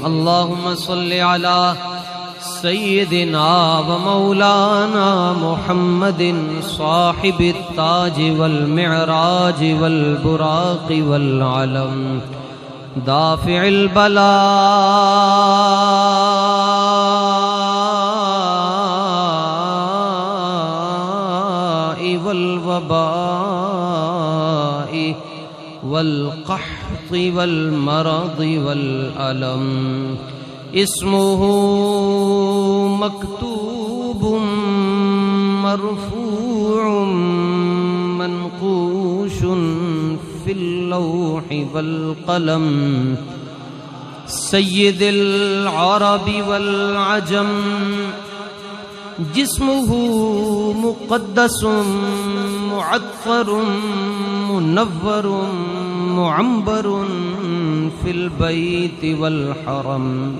اللهم صل على سيدنا ومولانا محمد صاحب التاج والمعراج والبراق والعلم دافع البلاء والوباء والقحط والمرض والألم اسمه مكتوب مرفوع منقوش في اللوح والقلم سيد العرب والعجم جسمه مقدس معطر منور معنبر في البيت والحرم